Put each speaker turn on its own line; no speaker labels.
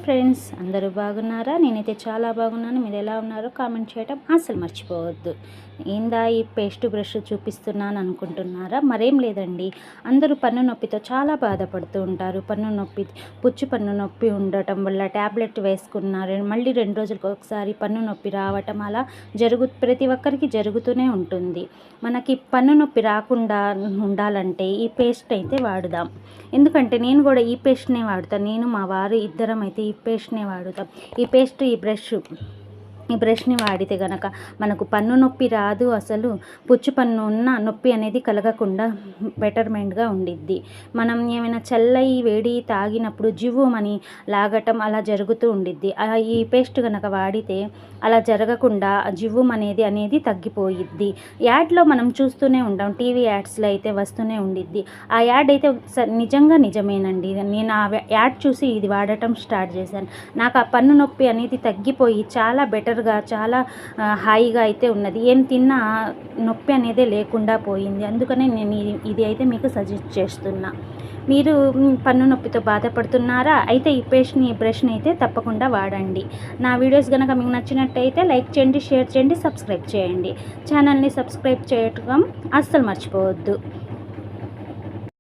Hi friends, అందరూ బాగున్నారా? నేనైతే చాలా బాగున్నాను. మీరు ఎలా ఉన్నారో కామెంట్ చేయడం అస్సలు మర్చిపోవద్దు. ఏందా ఈ పేస్ట్ బ్రష్ చూపిస్తున్నాను అనుకుంటున్నారా? మరేం లేదండి, అందరూ పన్ను నొప్పితో చాలా బాధపడుతూ ఉంటారు. పన్ను నొప్పి, పుచ్చు పన్ను నొప్పి ఉండటం వల్ల ట్యాబ్లెట్ వేసుకున్నారు, మళ్ళీ 2 రోజులకు ఒకసారి పన్ను నొప్పి రావటం అలా ప్రతి ఒక్కరికి జరుగుతూనే ఉంటుంది. మనకి పన్ను నొప్పి రాకుండా ఉండాలంటే ఈ పేస్ట్ అయితే వాడుదాం. ఎందుకంటే నేను కూడా ఈ పేస్ట్నే వాడతాను. నేను మా వారు ఇద్దరం అయితే ఈ పేస్ట్నే వాడుతాం. ఈ బ్రష్ని వాడితే గనక మనకు పన్ను నొప్పి రాదు. అసలు పుచ్చు పన్ను ఉన్న నొప్పి అనేది కలగకుండా బెటర్మెంట్గా ఉండిద్ది. మనం ఏమైనా చల్లయి వేడి తాగినప్పుడు జివ్వుమని లాగటం అలా జరుగుతూ ఉండిద్ది. ఈ పేస్ట్ కనుక వాడితే అలా జరగకుండా జివ్వుమనేది తగ్గిపోయిద్ది. యాడ్లో మనం చూస్తూనే ఉంటాం, టీవీ యాడ్స్లో అయితే వస్తూనే ఉండిద్ది. ఆ యాడ్ అయితే నిజమేనండి. నేను ఆ యాడ్ చూసి ఇది వాడటం స్టార్ట్ చేశాను. నాకు ఆ పన్ను నొప్పి అనేది తగ్గిపోయి చాలా బెటర్గా, చాలా హాయిగా అయితే ఉన్నది. ఏం తిన్నా నొప్పి అనేదే లేకుండా పోయింది. అందుకనే నేను ఇది అయితే మీకు సజెస్ట్ చేస్తున్నా. మీరు పన్ను నొప్పితో బాధపడుతున్నారా? అయితే ఈ బ్రష్ని అయితే తప్పకుండా వాడండి. నా వీడియోస్ కనుక మీకు నచ్చినట్టయితే లైక్ చేయండి, షేర్ చేయండి, సబ్స్క్రైబ్ చేయండి. ఛానల్ని సబ్స్క్రైబ్ చేయటం అస్సలు మర్చిపోవద్దు.